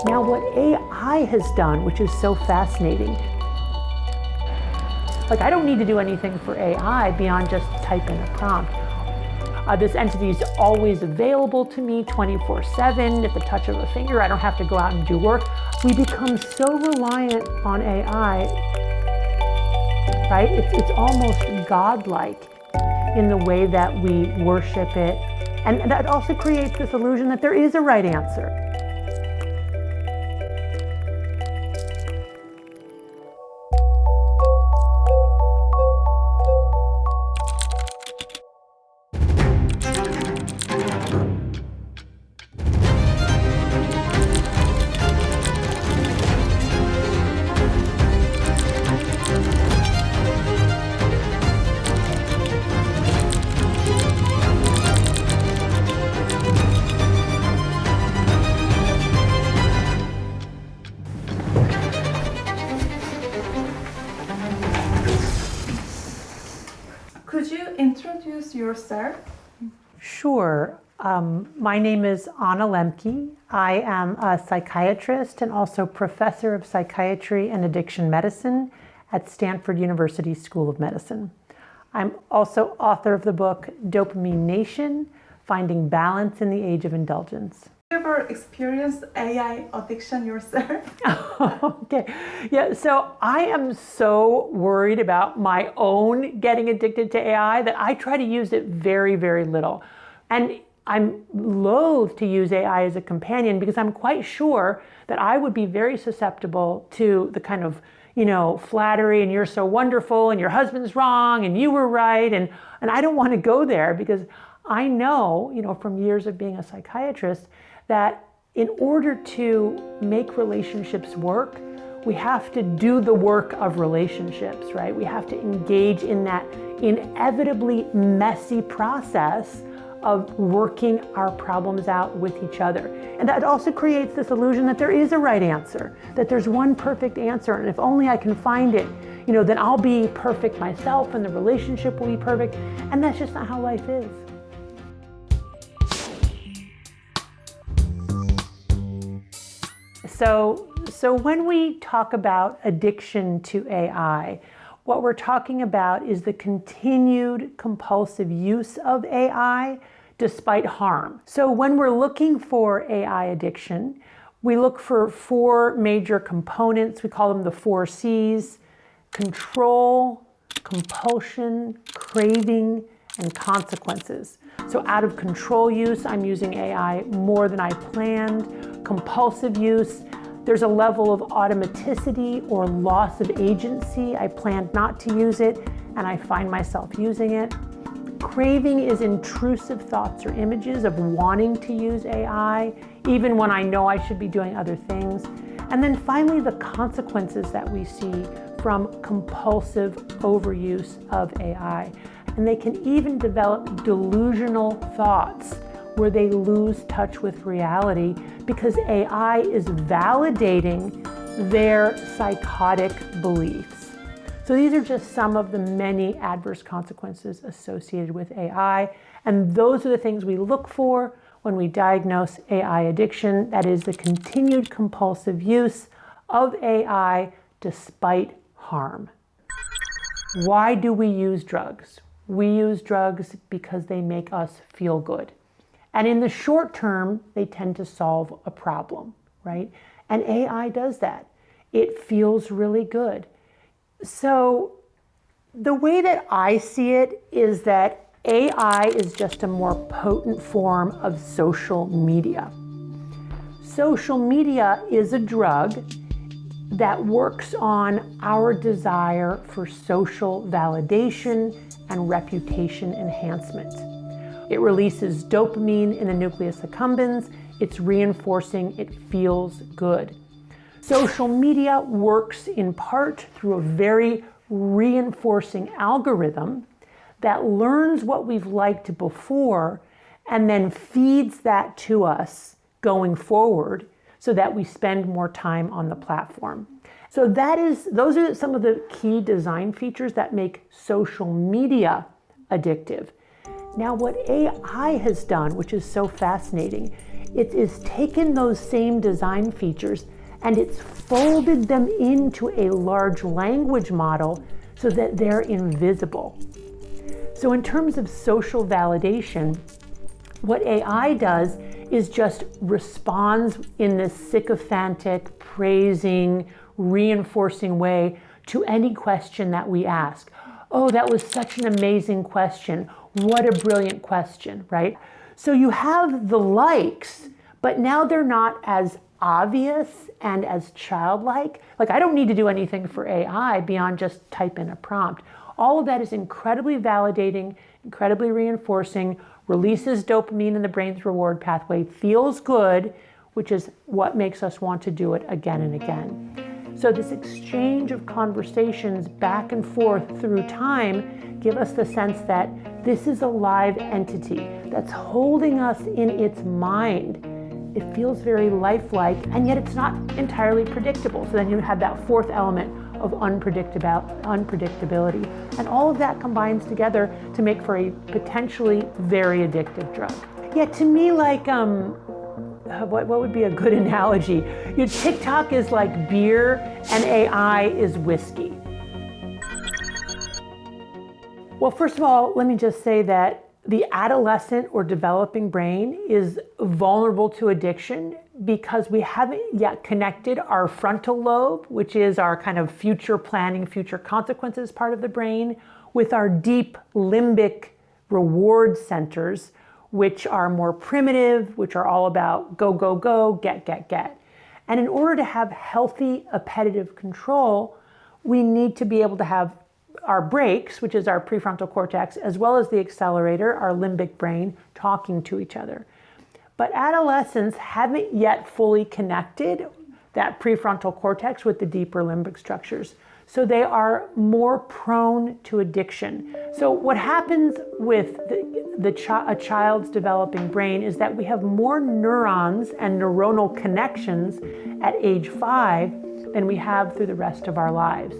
Now, what AI has done, which is so fascinating, like I don't need to do anything for AI beyond just type in a prompt. This entity is always available to me 24/7 at the touch of a finger. I don't have to go out and do work. We become so reliant on AI, right? It's almost godlike in the way that we worship it. And that also creates this illusion that there is a right answer. Could you introduce yourself? Sure. My name is Anna Lembke. I am a psychiatrist and also professor of psychiatry and addiction medicine at Stanford University School of Medicine. I'm also author of the book Dopamine Nation: Finding Balance in the Age of Indulgence. Have you ever experienced AI addiction yourself? Okay. Yeah, so I am so worried about my own getting addicted to AI that I try to use it very, very little. And I'm loath to use AI as a companion because I'm quite sure that I would be very susceptible to the kind of, flattery and you're so wonderful and your husband's wrong and you were right. And I don't want to go there because I know, from years of being a psychiatrist, that in order to make relationships work, we have to do the work of relationships, right? We have to engage in that inevitably messy process of working our problems out with each other. And that also creates this illusion that there is a right answer, that there's one perfect answer, and if only I can find it, then I'll be perfect myself and the relationship will be perfect. And that's just not how life is. So when we talk about addiction to AI, what we're talking about is the continued compulsive use of AI despite harm. So when we're looking for AI addiction, we look for 4 major components. We call them the 4 C's: control, compulsion, craving, and consequences. So out of control use, I'm using AI more than I planned. Compulsive use, there's a level of automaticity or loss of agency. I planned not to use it, and I find myself using it. Craving is intrusive thoughts or images of wanting to use AI, even when I know I should be doing other things. And then finally, the consequences that we see from compulsive overuse of AI. And they can even develop delusional thoughts where they lose touch with reality because AI is validating their psychotic beliefs. So these are just some of the many adverse consequences associated with AI. And those are the things we look for when we diagnose AI addiction. That is the continued compulsive use of AI despite harm. Why do we use drugs? We use drugs because they make us feel good. And in the short term, they tend to solve a problem, right? And AI does that. It feels really good. So the way that I see it is that AI is just a more potent form of social media. Social media is a drug that works on our desire for social validation and reputation enhancement. It releases dopamine in the nucleus accumbens. It's reinforcing it feels good. Social media works in part through a very reinforcing algorithm that learns what we've liked before and then feeds that to us going forward so that we spend more time on the platform. So those are some of the key design features that make social media addictive. Now, what AI has done, which is so fascinating, it is taken those same design features and it's folded them into a large language model so that they're invisible. So in terms of social validation, what AI does is just responds in this sycophantic, praising, reinforcing way to any question that we ask. Oh, that was such an amazing question. What a brilliant question, right? So you have the likes, but now they're not as obvious and as childlike. Like, I don't need to do anything for AI beyond just type in a prompt. All of that is incredibly validating, incredibly reinforcing, releases dopamine in the brain's reward pathway, feels good, which is what makes us want to do it again and again. So this exchange of conversations back and forth through time give us the sense that this is a live entity that's holding us in its mind. It feels very lifelike, and yet it's not entirely predictable. So then you have that fourth element of unpredictability. And all of that combines together to make for a potentially very addictive drug. Yeah, to me, like, what would be a good analogy? TikTok is like beer and AI is whiskey. Well, first of all, let me just say that the adolescent or developing brain is vulnerable to addiction because we haven't yet connected our frontal lobe, which is our kind of future planning, future consequences part of the brain, with our deep limbic reward centers, which are more primitive, which are all about go, go, go, get. And in order to have healthy appetitive control, we need to be able to have our brakes, which is our prefrontal cortex, as well as the accelerator, our limbic brain, talking to each other. But adolescents haven't yet fully connected that prefrontal cortex with the deeper limbic structures. So they are more prone to addiction. So what happens with a child's developing brain is that we have more neurons and neuronal connections at age 5 than we have through the rest of our lives.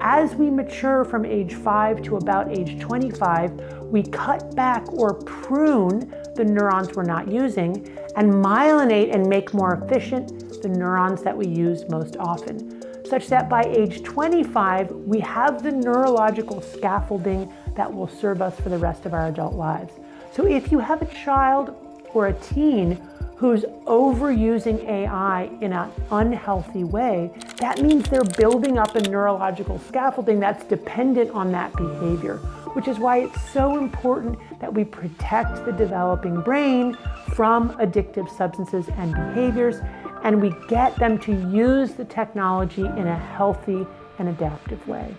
As we mature from age 5 to about age 25, we cut back or prune the neurons we're not using and myelinate and make more efficient the neurons that we use most often, such that by age 25, we have the neurological scaffolding that will serve us for the rest of our adult lives. So if you have a child or a teen who's overusing AI in an unhealthy way, that means they're building up a neurological scaffolding that's dependent on that behavior, which is why it's so important that we protect the developing brain from addictive substances and behaviors, and we get them to use the technology in a healthy and adaptive way.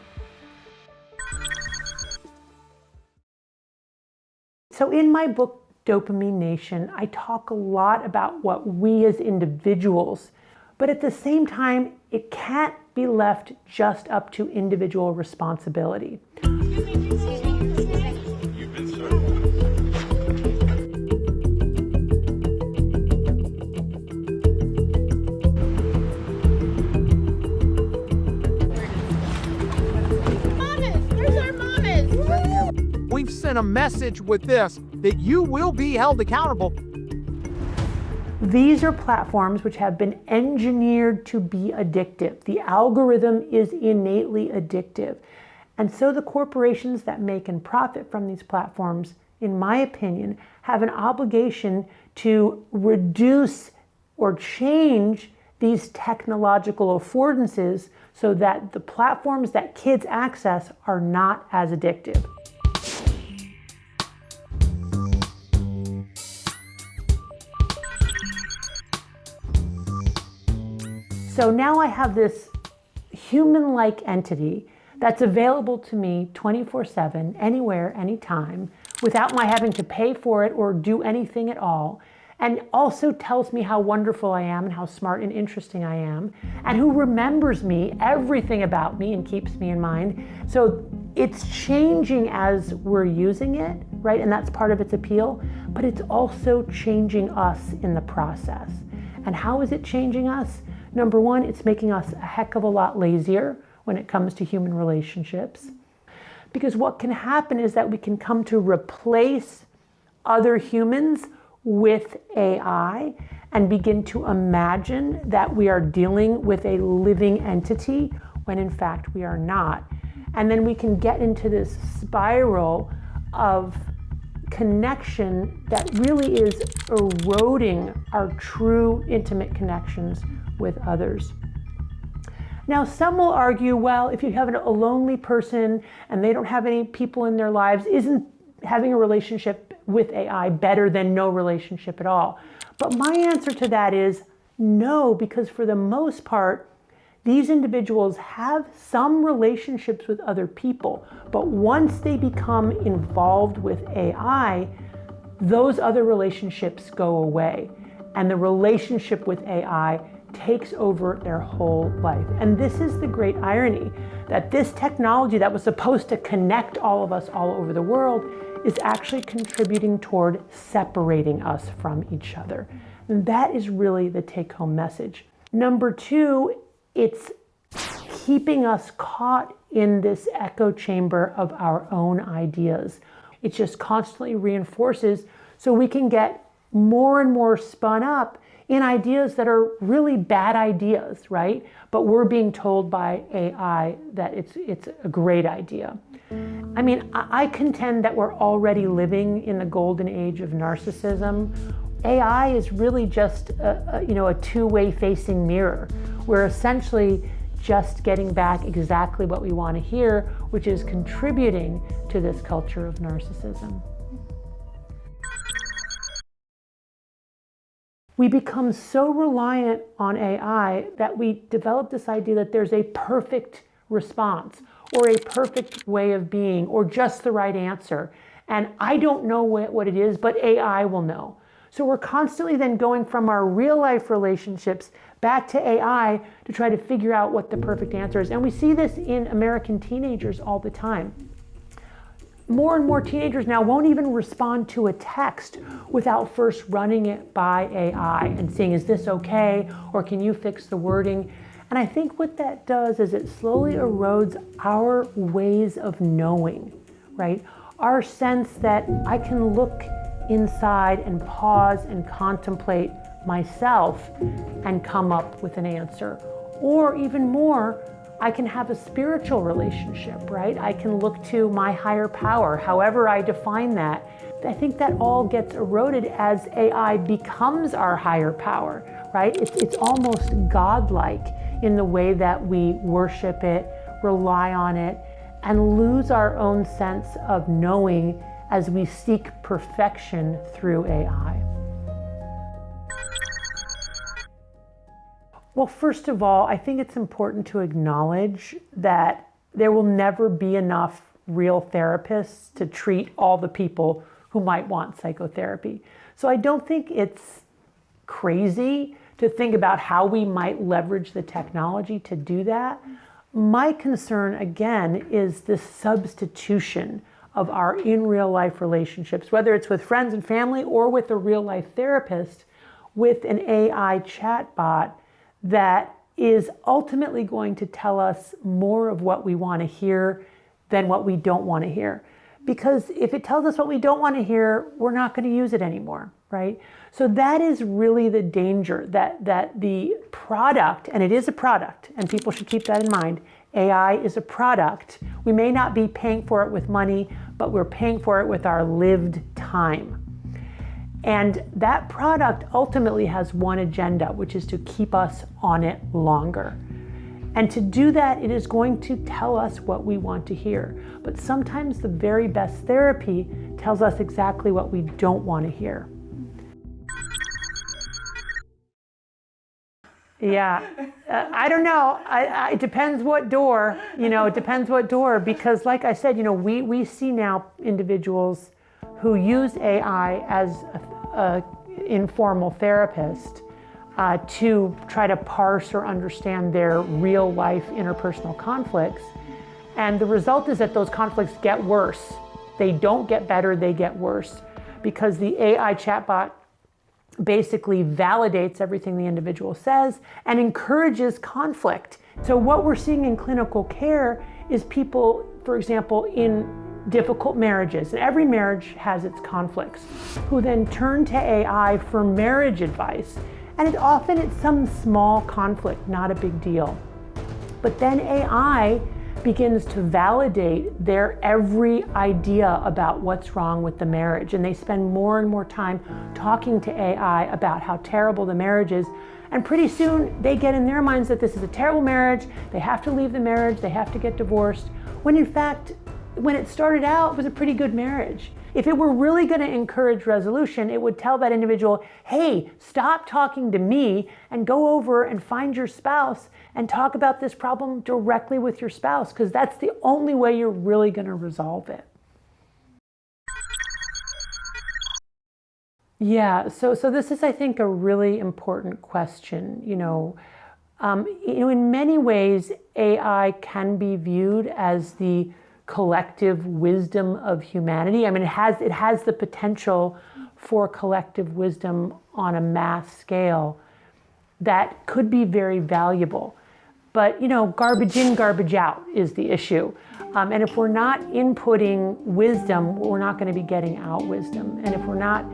So in my book, Dopamine Nation, I talk a lot about what we as individuals, but at the same time, it can't be left just up to individual responsibility. We've sent a message with this that you will be held accountable. These are platforms which have been engineered to be addictive. The algorithm is innately addictive. And so the corporations that make and profit from these platforms, in my opinion, have an obligation to reduce or change these technological affordances so that the platforms that kids access are not as addictive. So now I have this human-like entity that's available to me 24/7, anywhere, anytime, without my having to pay for it or do anything at all. and also tells me how wonderful I am and how smart and interesting I am, and who remembers me, everything about me, and keeps me in mind. So it's changing as we're using it, right? And that's part of its appeal, but it's also changing us in the process. And how is it changing us? Number one, it's making us a heck of a lot lazier when it comes to human relationships. Because what can happen is that we can come to replace other humans with AI and begin to imagine that we are dealing with a living entity when in fact we are not. And then we can get into this spiral of connection that really is eroding our true intimate connections with others. Now, some will argue, well, if you have a lonely person and they don't have any people in their lives, isn't having a relationship with AI better than no relationship at all? But my answer to that is no, because for the most part, these individuals have some relationships with other people, but once they become involved with AI, those other relationships go away, and the relationship with AI takes over their whole life. And this is the great irony, that this technology that was supposed to connect all of us all over the world is actually contributing toward separating us from each other. And that is really the take-home message. Number two, it's keeping us caught in this echo chamber of our own ideas. It just constantly reinforces, so we can get more and more spun up in ideas that are really bad ideas, right? But we're being told by AI that it's a great idea. I mean, I contend that we're already living in the golden age of narcissism. AI is really just a two-way facing mirror. We're essentially just getting back exactly what we want to hear, which is contributing to this culture of narcissism. We become so reliant on AI that we develop this idea that there's a perfect response or a perfect way of being or just the right answer. And I don't know what it is, but AI will know. So we're constantly then going from our real life relationships back to AI to try to figure out what the perfect answer is. And we see this in American teenagers all the time. More and more teenagers now won't even respond to a text without first running it by AI and seeing, is this okay? Or can you fix the wording? And I think what that does is it slowly erodes our ways of knowing, right? Our sense that I can look inside and pause and contemplate myself and come up with an answer. Or even more, I can have a spiritual relationship, right? I can look to my higher power, however I define that. I think that all gets eroded as AI becomes our higher power, right? It's almost godlike in the way that we worship it, rely on it, and lose our own sense of knowing as we seek perfection through AI. Well, first of all, I think it's important to acknowledge that there will never be enough real therapists to treat all the people who might want psychotherapy. So I don't think it's crazy to think about how we might leverage the technology to do that. My concern, again, is this substitution of our in real life relationships, whether it's with friends and family or with a real life therapist, with an AI chatbot that is ultimately going to tell us more of what we want to hear than what we don't want to hear. Because if it tells us what we don't want to hear, we're not going to use it anymore, right? So that is really the danger, that the product, and it is a product, and people should keep that in mind, AI is a product. We may not be paying for it with money, but we're paying for it with our lived time. And that product ultimately has one agenda, which is to keep us on it longer. And to do that, it is going to tell us what we want to hear. But sometimes the very best therapy tells us exactly what we don't want to hear. Yeah, I don't know. It depends what door, it depends what door, because like I said, we see now individuals who use AI as informal therapist to try to parse or understand their real life interpersonal conflicts. And the result is that those conflicts get worse. They don't get better, they get worse, because the AI chatbot basically validates everything the individual says and encourages conflict. So what we're seeing in clinical care is people, for example, in difficult marriages, and every marriage has its conflicts, who then turn to AI for marriage advice. And often it's some small conflict, not a big deal. But then AI begins to validate their every idea about what's wrong with the marriage. And they spend more and more time talking to AI about how terrible the marriage is. And pretty soon they get in their minds that this is a terrible marriage, they have to leave the marriage, they have to get divorced, when in fact, when it started out, it was a pretty good marriage. If it were really going to encourage resolution, it would tell that individual, hey, stop talking to me and go over and find your spouse and talk about this problem directly with your spouse, because that's the only way you're really going to resolve it. Yeah, so this is, I think, a really important question. In many ways, AI can be viewed as the collective wisdom of humanity. I mean, it has the potential for collective wisdom on a mass scale that could be very valuable. But, garbage in, garbage out is the issue. And if we're not inputting wisdom, we're not going to be getting out wisdom. And if we're not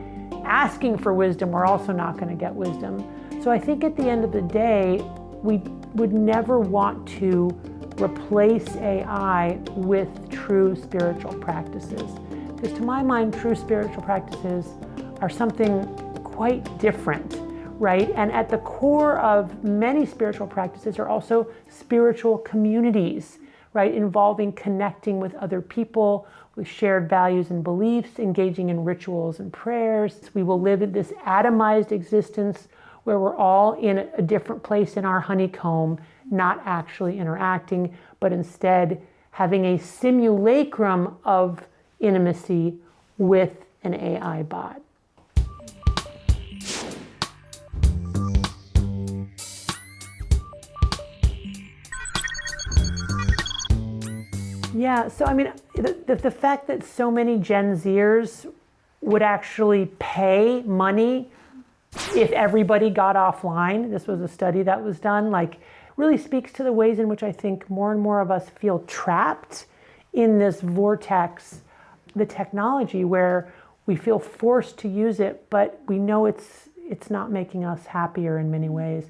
asking for wisdom, we're also not going to get wisdom. So I think at the end of the day, we would never want to replace AI with true spiritual practices. Because to my mind, true spiritual practices are something quite different, right? And at the core of many spiritual practices are also spiritual communities, right? Involving connecting with other people with shared values and beliefs, engaging in rituals and prayers. We will live in this atomized existence where we're all in a different place in our honeycomb, not actually interacting, but instead having a simulacrum of intimacy with an AI bot. Yeah, so I mean, the fact that so many Gen Zers would actually pay money if everybody got offline, this was a study that was done, really speaks to the ways in which I think more and more of us feel trapped in this vortex, the technology, where we feel forced to use it, but we know it's not making us happier in many ways.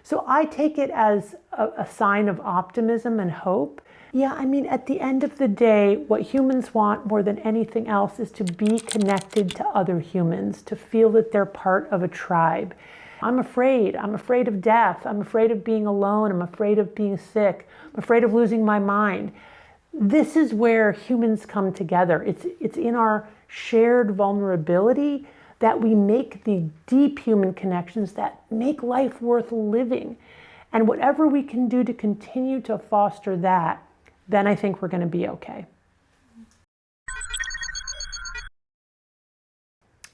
So I take it as a sign of optimism and hope. Yeah, I mean, at the end of the day, what humans want more than anything else is to be connected to other humans, to feel that they're part of a tribe. I'm afraid of death. I'm afraid of being alone. I'm afraid of being sick. I'm afraid of losing my mind. This is where humans come together. It's in our shared vulnerability that we make the deep human connections that make life worth living. And whatever we can do to continue to foster that, then I think we're going to be okay.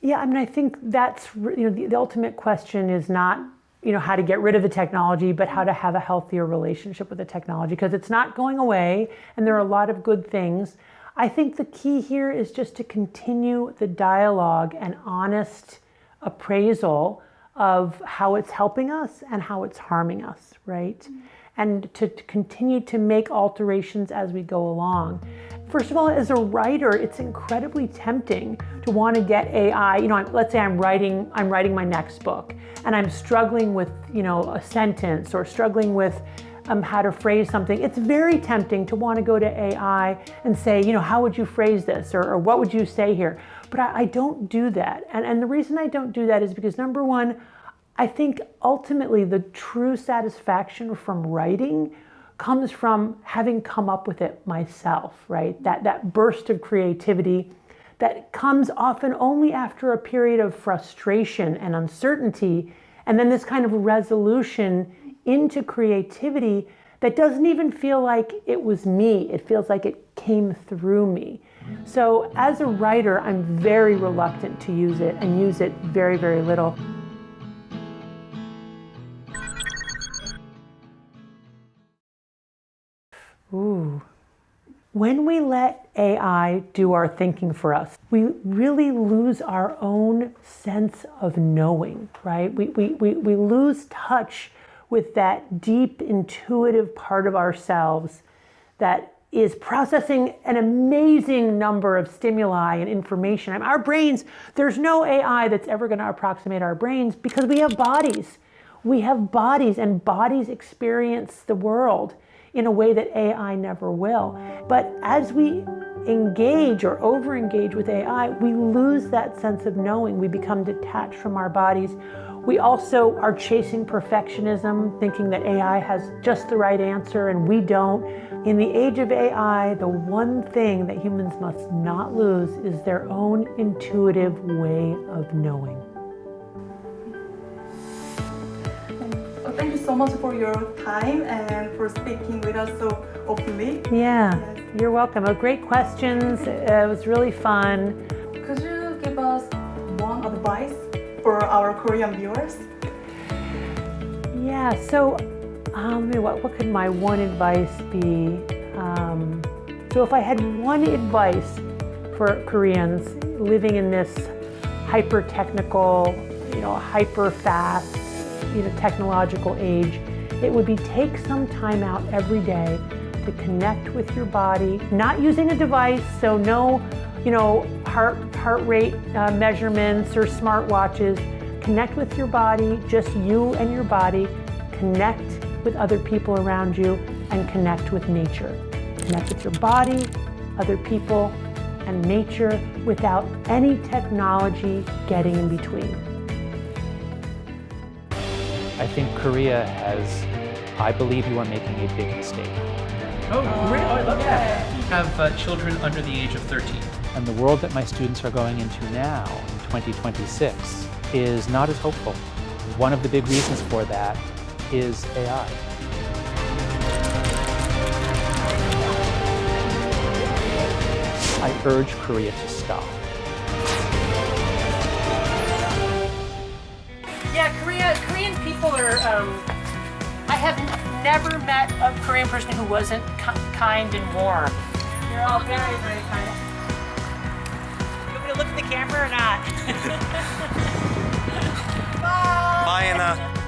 Yeah, I mean, I think that's, the ultimate question is not, how to get rid of the technology, but how to have a healthier relationship with the technology, because it's not going away and there are a lot of good things. I think the key here is just to continue the dialogue and honest appraisal of how it's helping us and how it's harming us, right? Mm-hmm. And to continue to make alterations as we go along. First of all, as a writer, it's incredibly tempting to want to get AI. Let's say I'm writing my next book, and I'm struggling with, a sentence or struggling with how to phrase something. It's very tempting to want to go to AI and say, how would you phrase this, or what would you say here? But I don't do that, and the reason I don't do that is because, number one, I think ultimately the true satisfaction from writing comes from having come up with it myself, right? That burst of creativity that comes often only after a period of frustration and uncertainty, and then this kind of resolution into creativity that doesn't even feel like it was me. It feels like it came through me. So as a writer, I'm very reluctant to use it and use it very, very little. Ooh. When we let AI do our thinking for us, we really lose our own sense of knowing, right? We lose touch with that deep intuitive part of ourselves that is processing an amazing number of stimuli and information. I mean, our brains, there's no AI that's ever going to approximate our brains because we have bodies. We have bodies, and bodies experience the world in a way that AI never will. But as we engage or over-engage with AI, we lose that sense of knowing. We become detached from our bodies. We also are chasing perfectionism, thinking that AI has just the right answer and we don't. In the age of AI, the one thing that humans must not lose is their own intuitive way of knowing. So thank you so much for your time and for speaking with us so openly. Yeah, Yes. you're welcome. Great questions. It was really fun. Could you give us one advice for our Korean viewers? Yeah, so what could my one advice be? So if I had one advice for Koreans living in this hyper-technical, hyper-fast, technological age, it would be take some time out every day to connect with your body, not using a device, so no, heart rate measurements or smartwatches. Connect with your body, just you and your body. Connect with other people around you and connect with nature. Connect with your body, other people, and nature without any technology getting in between. I think Korea I believe you are making a big mistake. Oh, great. Oh, I love that. Have children under the age of 13. And the world that my students are going into now, in 2026, is not as hopeful. One of the big reasons for that is AI. I urge Korea to stop. Yeah, Korean people are, I have never met a Korean person who wasn't kind and warm. You're all very, very kind. You want me to look at the camera or not? Bye! Bye, Anna.